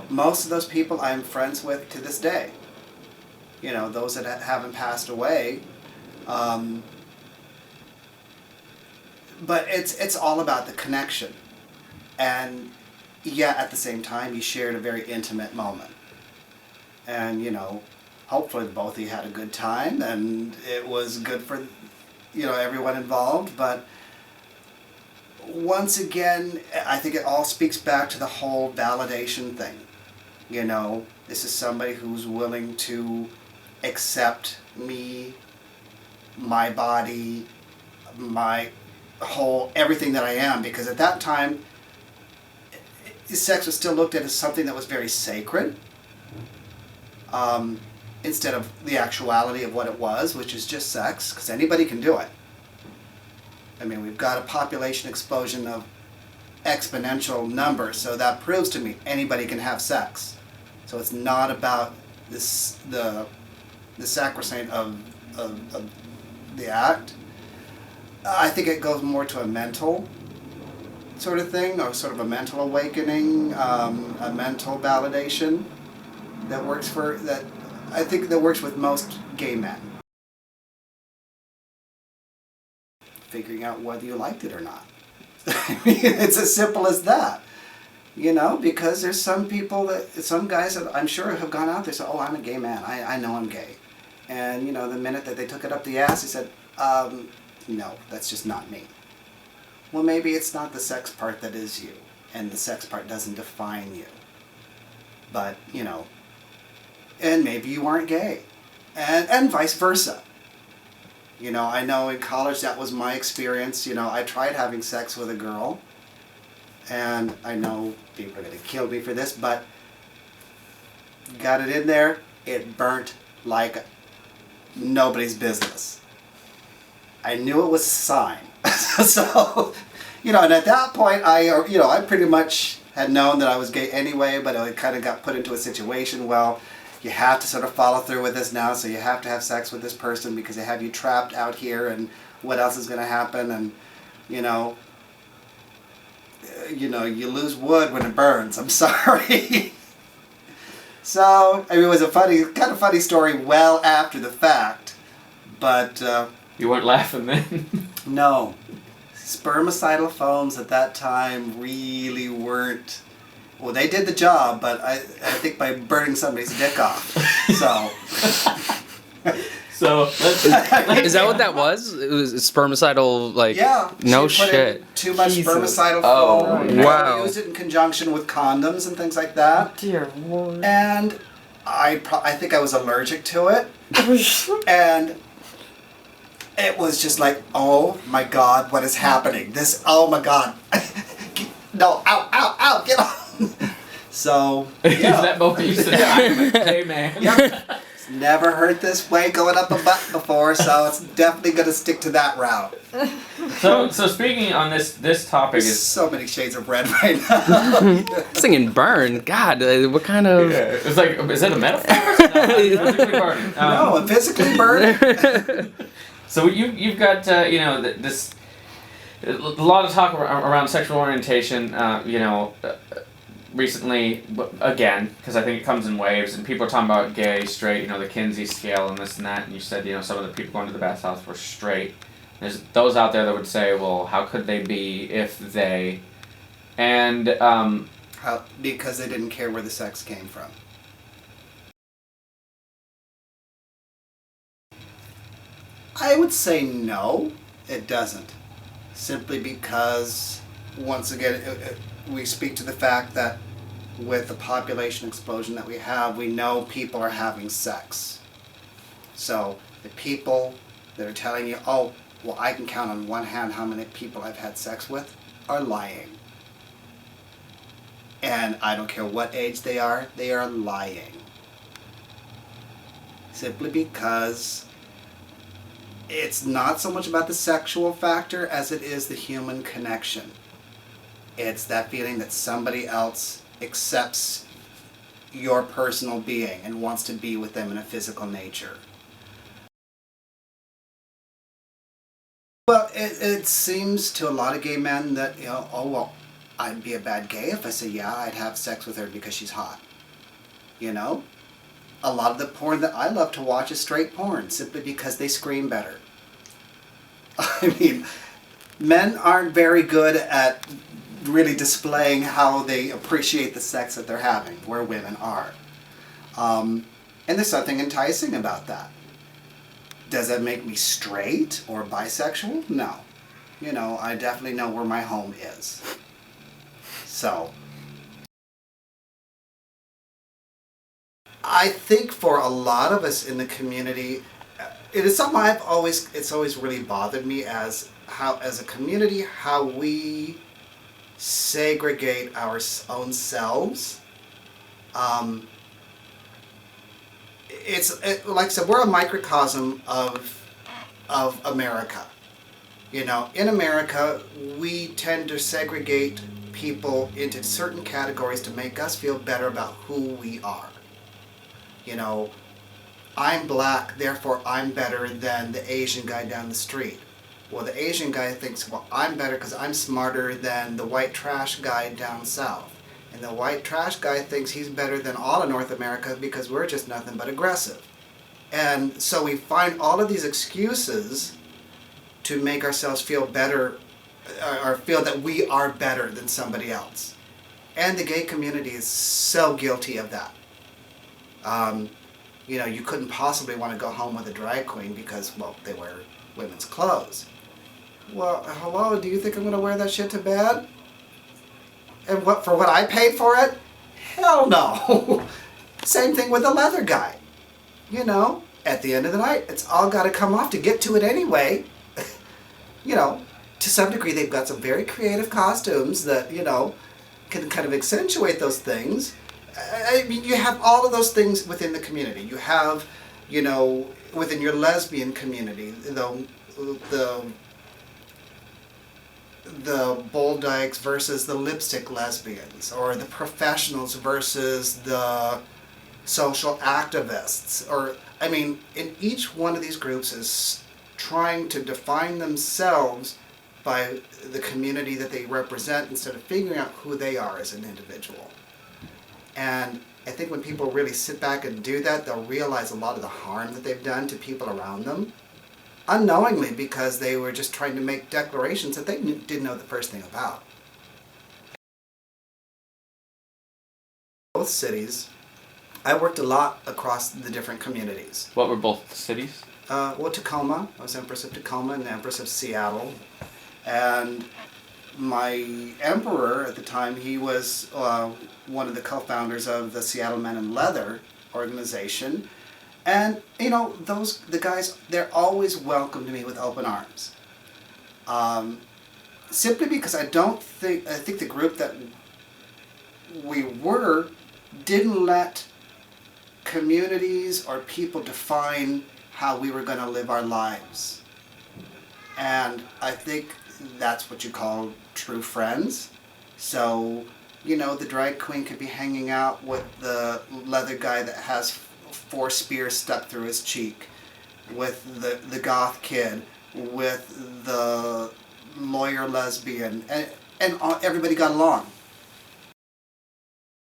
most of those people I'm friends with to this day. You know, those that haven't passed away. But it's all about the connection. And yeah, at the same time, you shared a very intimate moment. And, you know, hopefully both of you had a good time and it was good for, you know, everyone involved. But once again, I think it all speaks back to the whole validation thing. You know, this is somebody who's willing to accept me, my body, my whole, everything that I am. Because at that time, sex was still looked at as something that was very sacred. Instead of the actuality of what it was, which is just sex, because anybody can do it. I mean, we've got a population explosion of exponential numbers, so that proves to me anybody can have sex. So it's not about this the sacrosanct of the act. I think it goes more to a mental sort of thing, or sort of a mental awakening, a mental validation that works for that. I think that works with most gay men. Figuring out whether you liked it or not. I mean, it's as simple as that. You know, because there's some guys that I'm sure have gone out there and said, oh, I'm a gay man. I know I'm gay. And, you know, the minute that they took it up the ass, they said, no, that's just not me. Well, maybe it's not the sex part that is you, and the sex part doesn't define you. But, you know, and maybe you aren't gay, and vice versa. You know, I know in college that was my experience. You know, I tried having sex with a girl, and I know people are going to kill me for this, but got it in there, it burnt like nobody's business. I knew it was a sign. So, you know, and at that point, I pretty much had known that I was gay anyway, but I kind of got put into a situation, well, you have to sort of follow through with this now, so you have to have sex with this person because they have you trapped out here, and what else is going to happen, and, you know, you lose wood when it burns. I'm sorry. So, I mean, it was a kind of funny story well after the fact, but... you weren't laughing then? No. Spermicidal foams at that time really weren't... Well, they did the job, but I think by burning somebody's dick off. So... So is that what that was? It was spermicidal, like, yeah. No shit. Too much Jesus. spermicidal Oh, foam. wow. I used it in conjunction with condoms and things like that. Dear Lord. And I think I was allergic to it. And it was just like, oh my God, what is happening? Oh my God. No, ow, get off. So, yeah. Is that both you said? I'm a gay man. Yep. Never heard this way going up a butt before, so it's definitely going to stick to that route. So speaking on this topic There's is so many shades of red right now. Singing burn. God, what kind of... Yeah, it's like, is that a metaphor? No, physically burn. No, physically burn. So you've got this a lot of talk around sexual orientation. Recently, again, because I think it comes in waves, and people are talking about gay, straight, the Kinsey scale and this and that, and you said, some of the people going to the bathhouse were straight. There's those out there that would say, well, how could they be if they... And... Because they didn't care where the sex came from. I would say no, it doesn't. Simply because, once again, we speak to the fact that with the population explosion that we have, we know people are having sex. So the people that are telling you, oh, well, I can count on one hand how many people I've had sex with, are lying. And I don't care what age they are lying. Simply because it's not so much about the sexual factor as it is the human connection. It's that feeling that somebody else accepts your personal being and wants to be with them in a physical nature. Well, it seems to a lot of gay men that, oh, well, I'd be a bad gay if I say, yeah, I'd have sex with her because she's hot. You know? A lot of the porn that I love to watch is straight porn, simply because they scream better. I mean, men aren't very good at really displaying how they appreciate the sex that they're having, where women are. And there's something enticing about that. Does that make me straight or bisexual? No. You know, I definitely know where my home is. So, I think for a lot of us in the community, it is something it's always really bothered me as a community, how we segregate our own selves. Like I said, we're a microcosm of America. You know, in America, we tend to segregate people into certain categories to make us feel better about who we are. You know, I'm black, therefore I'm better than the Asian guy down the street. Well, the Asian guy thinks, well, I'm better because I'm smarter than the white trash guy down south. And the white trash guy thinks he's better than all of North America because we're just nothing but aggressive. And so we find all of these excuses to make ourselves feel better, or feel that we are better than somebody else. And the gay community is so guilty of that. You know, you couldn't possibly want to go home with a drag queen because, well, they wear women's clothes. Well, hello, do you think I'm going to wear that shit to bed? And for what I paid for it? Hell no. Same thing with the leather guy. You know, at the end of the night, it's all got to come off to get to it anyway. You know, to some degree, they've got some very creative costumes that, you know, can kind of accentuate those things. I mean, you have all of those things within the community. You have, you know, within your lesbian community, the Boldyks versus the lipstick lesbians, or the professionals versus the social activists. Or, I mean, in each one of these groups is trying to define themselves by the community that they represent instead of figuring out who they are as an individual. And I think when people really sit back and do that, they'll realize a lot of the harm that they've done to people around them, unknowingly, because they were just trying to make declarations that they didn't know the first thing about. Both cities, I worked a lot across the different communities. What were both cities? Well, Tacoma. I was Empress of Tacoma and Empress of Seattle. And my emperor at the time, he was one of the co-founders of the Seattle Men in Leather organization. And, you know, the guys, they're always welcomed me with open arms. Simply because I think the group that we were didn't let communities or people define how we were going to live our lives. And I think that's what you call true friends. So, you know, the drag queen could be hanging out with the leather guy that has 4 spears stuck through his cheek, with the goth kid, with the lawyer lesbian, and everybody got along.